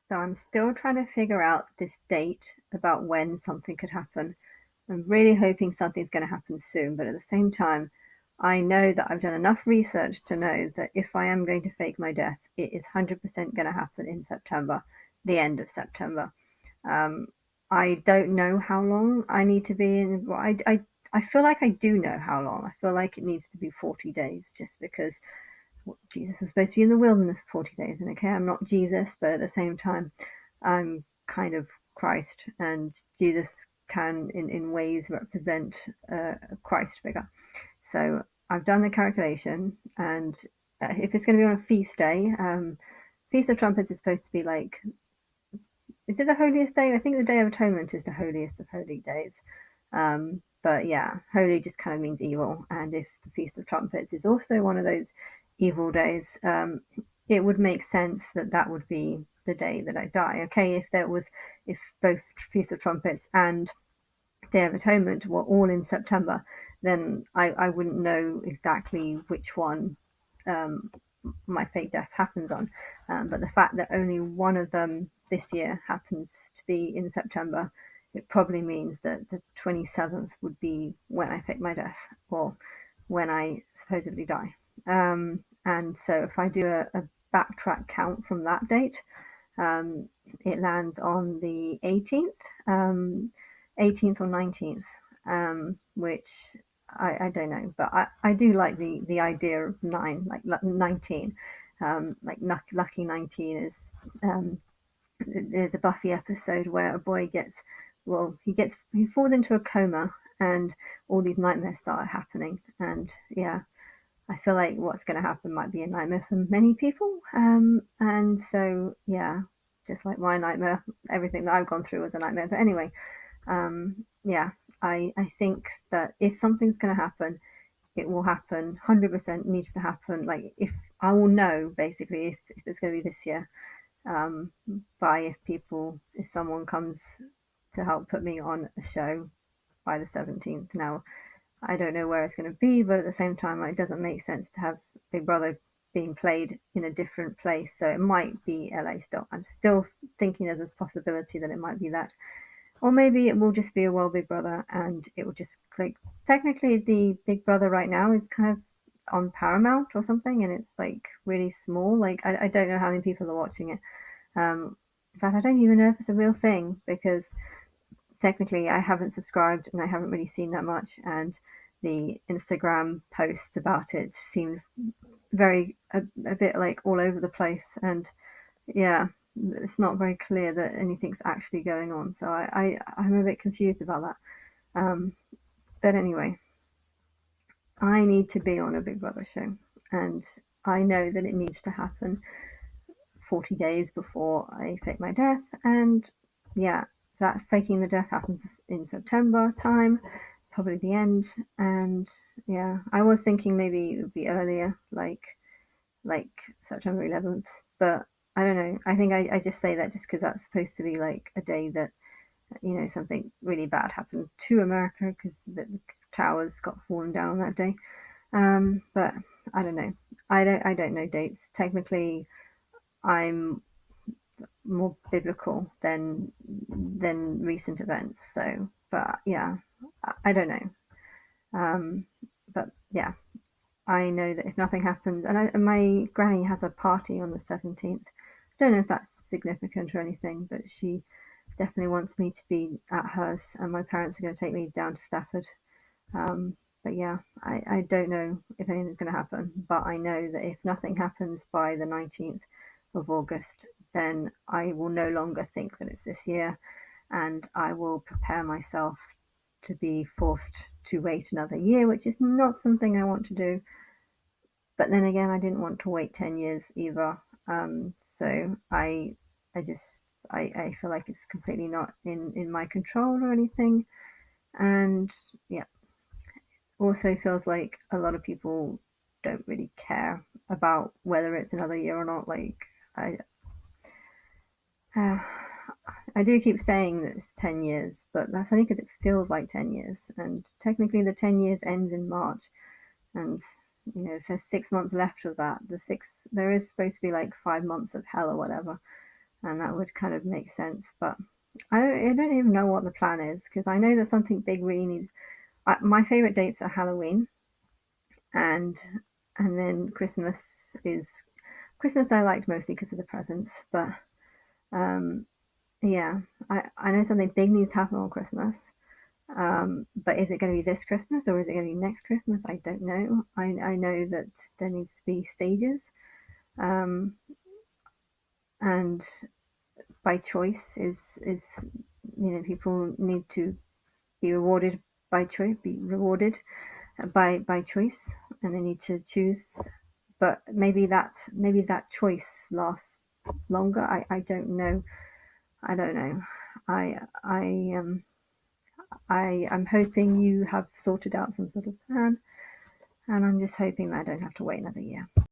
So I'm still trying to figure out this date about when something could happen. I'm really hoping something's going to happen soon, but at the same time, I know that I've done enough research to know that if I am going to fake my death, it is 100% going to happen in September, the end of September. Um, I don't know how long I need to be in. Well, I feel like I do know how long. I feel like it needs to be 40 days just because Jesus was supposed to be in the wilderness for 40 days. And okay, I'm not Jesus, but at the same time, I'm kind of Christ, and Jesus can, in ways, represent a Christ figure. So I've done the calculation, and if it's going to be on a feast day, Feast of Trumpets is supposed to be like, is it the holiest day? I think the Day of Atonement is the holiest of holy days. But yeah, holy just kind of means evil. And if the Feast of Trumpets is also one of those evil days, it would make sense that that would be the day that I die. Okay, if both Feast of Trumpets and Day of Atonement were all in September, then I wouldn't know exactly which one um, my fake death happens on. But the fact that only one of them this year happens to be in September, it probably means that the 27th would be when I fake my death, or when I supposedly die. And so if I do a backtrack count from that date, um, it lands on the 18th, 18th or 19th, which I don't know, but I do like the idea of nine, like 19. Like Lucky 19 is, there's a Buffy episode where a boy gets, well, he falls into a coma, and all these nightmares start happening. And yeah, I feel like what's going to happen might be a nightmare for many people. And so, yeah, just like my nightmare, everything that I've gone through was a nightmare. But anyway, yeah, I think that if something's going to happen, it will happen. 100% needs to happen. Like, if I will know basically if it's going to be this year, um, by if someone comes to help put me on a show by the 17th. Now, I don't know where it's going to be, but at the same time, it doesn't make sense to have Big Brother being played in a different place. So it might be LA still. I'm still thinking there's a possibility that it might be that. Or maybe it will just be a World Big Brother, and it will just like, technically the Big Brother right now is kind of on Paramount or something, and it's like really small. Like, I don't know how many people are watching it. In fact, I don't even know if it's a real thing, because technically I haven't subscribed and I haven't really seen that much, and the Instagram posts about it seem a bit like all over the place, and yeah, it's not very clear that anything's actually going on. So I'm a bit confused about that. But anyway, I need to be on a Big Brother show, and I know that it needs to happen 40 days before I fake my death. And yeah, that faking the death happens in September time, probably the end. And yeah, I was thinking maybe it would be earlier, like September 11th, but I don't know. I think I just say that just because that's supposed to be like a day that, something really bad happened to America, because the towers got fallen down that day. But I don't know. I don't know dates. Technically, I'm more biblical than recent events. So, but yeah, I don't know. Um, but yeah, I know that if nothing happens, and my granny has a party on the 17th. I don't know if that's significant or anything, but she definitely wants me to be at hers, and my parents are going to take me down to Stafford. But yeah, I don't know if anything's going to happen, but I know that if nothing happens by the 19th of August, then I will no longer think that it's this year, and I will prepare myself to be forced to wait another year, which is not something I want to do. But then again, I didn't want to wait 10 years either. So I feel like it's completely not in my control or anything. And yeah, also feels like a lot of people don't really care about whether it's another year or not. Like, I, uh, I do keep saying that it's 10 years, but that's only because it feels like 10 years. And technically, the 10 years ends in March. And, if there's 6 months left of that, there is supposed to be like 5 months of hell or whatever. and that would kind of make sense. But I don't even know what the plan is because I know that something big really needs. My favorite dates are Halloween and then Christmas. I liked mostly because of the presents, but um, yeah, I know something big needs to happen on Christmas. But is it going to be this Christmas or is it going to be next Christmas? I don't know. I know that there needs to be stages, um, and by choice is people need to be rewarded by choice, be rewarded by choice, and they need to choose. But maybe that choice lasts longer. I don't know. I don't know. I I I'm hoping you have sorted out some sort of plan, and I'm just hoping that I don't have to wait another year.